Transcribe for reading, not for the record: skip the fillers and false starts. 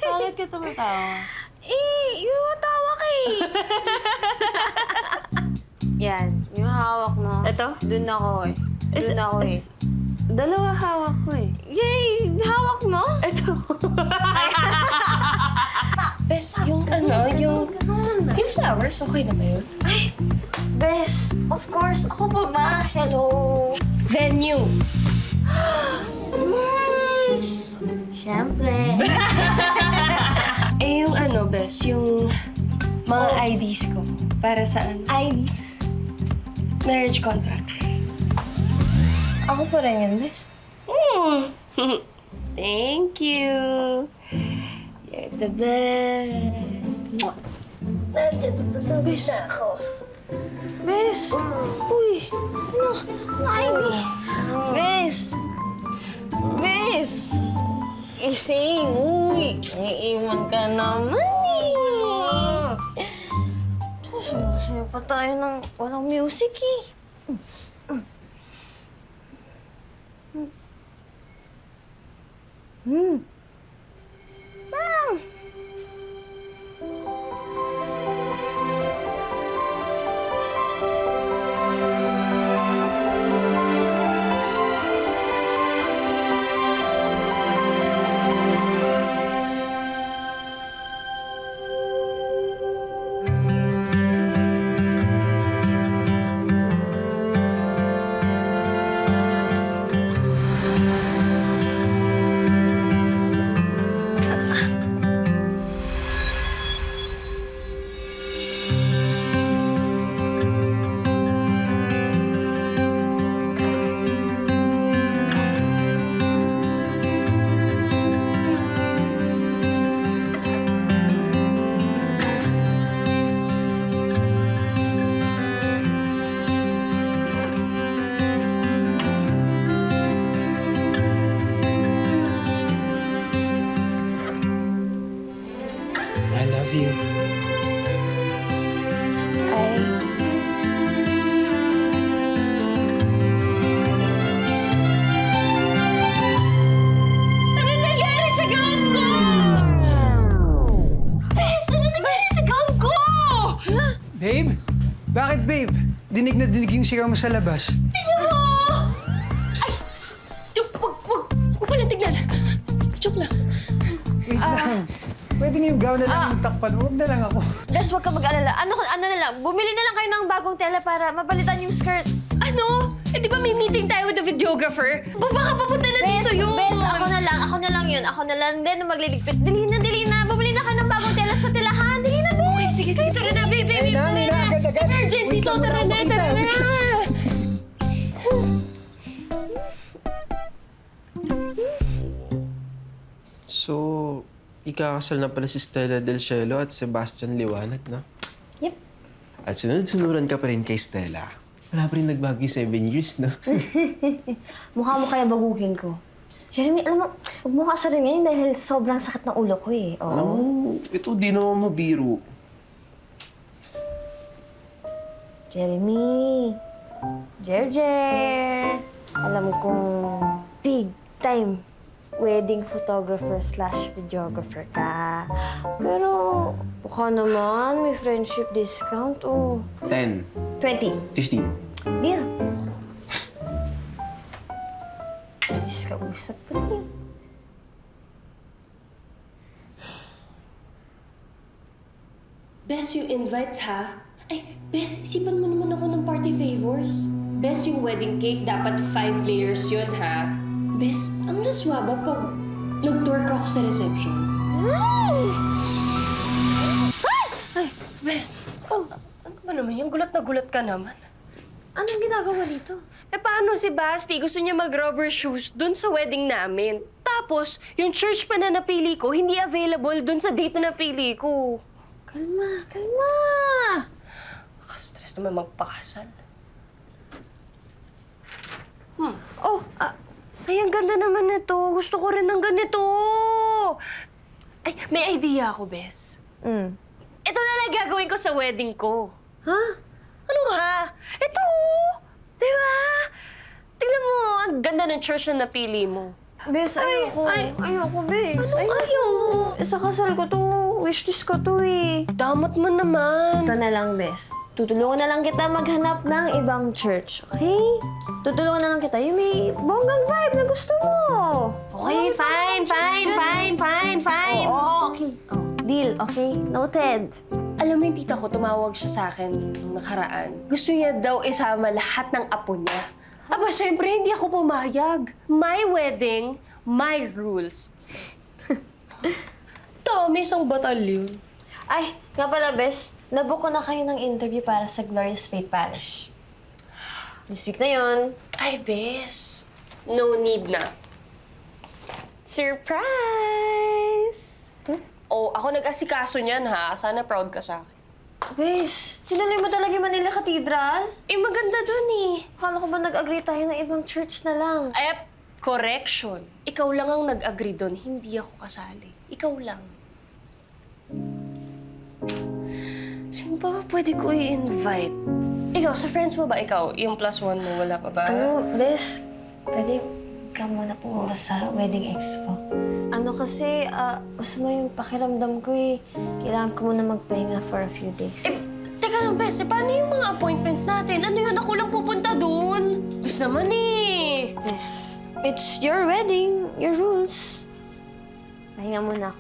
Bakit ka tumatawa? Yung matawa ka eh. Yan, yung hawak mo. Ito? Doon ako eh. Doon ako eh. Dalawa hawak ko eh. Yay! Hawak mo? Ito. Bes, yung flowers, okay na ba yun? Ay, Bes, of course. Ako pa ba? Hello. Venue. Siyempre. Yung Bes, yung mga IDs ko. Para saan? IDs? Marriage contract. Ako pa rin yan, Bes. Thank you. You're the best. Nandiyan na Bes. ako. Bes! Uy! Ano? ID? Bes! Bes! Ising! Uy! Iiwan ka naman eh! Sumasayo pa tayo ng walang music eh. Bang! I love you. Ano nangyari sa gown ko? Bes, ano nangyari sa gown ko? Babe? Bakit, babe? Dinig na dinig yung sigaw mo sa labas. Tingnan mo! Ay! Huwag mo lang tignan. Joke lang. Wait lang. Pwede niyo yung gown na lang yung takpan. Huwag na lang ako. Bes, huwag ka mag-alala. Ano na lang, bumili na lang kayo ng bagong tela para mapalitan yung skirt. Ano? Eh, di ba may meeting tayo with the videographer? Baka papunta na dito yun. Bes, ako na lang yun. Ako na lang din ang magliligpit. Dali na. Bumili na kayo ng bagong tela sa tilahan. Dali na, Bes. Sige, tara na, baby. Ay, nani, agad. Emergency Wait to, lang, tara wala na, akong tara makita. na. So, ikakasal na pala si Stella Del Cielo at Sebastian Liwanag, no? Yep. At sunod-sunuran ka pa rin kay Stella. Wala pa rin nagbago yung 7 years, no? Mukha mo kaya baguhin ko. Jeremy, alam mo, huwag mo kasarin ngayon dahil sobrang sakit ng ulo ko eh. Oo. Alam mo, ito di naman mabiro. Jeremy. Jer. Alam kong big time wedding photographer / videographer ka. Pero baka naman may friendship discount o 10, 20. 15. Deal. Ayos ka usap pa rin. Best yung invites, ha? Ay, Bes, isipan mo naman ako ng party favors. Bes, yung wedding cake, dapat 5 layers yun, ha? Bes, ang laswaba pag nag-twerk ako sa reception. Ay, Bes, ano ba naman yung gulat na gulat ka naman? Anong ginagawa dito? Eh, paano si Basti? Gusto niya mag-rubber shoes dun sa wedding namin. Tapos, yung church pa na napili ko, hindi available dun sa date na napili ko. Kalma. Stress naman magpakasal. Ay, ang ganda naman nito. Gusto ko rin ng ganito. Ay, may idea ako, Bes. Ito na lang gagawin ko sa wedding ko. Ha? Ano ha? Ito! Di ba? Tingnan tignan mo, ang ganda ng church na napili mo. Bes, ayoko. Ayoko, bes. Anong ayaw mo? Sa kasal ko to. Wishlist ko to eh. Damot mo naman. Ito na lang, bes. Tutulungan na lang kita maghanap ng ibang church, okay? Tutulungan na lang kita yung may bonggang vibe na gusto mo. Okay, fine. Oo, okay. Oh, deal, okay? Noted. Alam mo yung tita ko, tumawag siya sa akin nung nakaraan. Gusto niya daw isama lahat ng apo niya. Aba, syempre, hindi ako pumayag. My wedding, my rules. Dami isang batalyon. Ay, nga pala, bes. Nabook ko na kayo ng interview para sa Glorious Faith Parish. This week na yun. Ay, bes. No need na. Surprise! Oh, ako nag-asikaso niyan, ha? Sana proud ka sa akin. Bes, tinuloy mo talaga yung Manila Cathedral? Eh, maganda dun eh. Akala ko ba nag-agree tayo ng ibang church na lang? Ay, correction. Ikaw lang ang nag-agree dun, hindi ako kasali. Ikaw lang. Sino ba pwede ko i-invite? Ikaw, sa friends mo ba? Ikaw, yung +1 mo, wala pa ba? Bes, pwede ka muna pumunta sa wedding expo. Ano kasi, masama yung pakiramdam ko eh. Kailangan ko muna magpahinga for a few days. Teka lang, Bes, paano yung mga appointments natin? Ano yun? Ako lang pupunta dun. Bes naman eh. Yes. It's your wedding, your rules. Pahinga muna ako.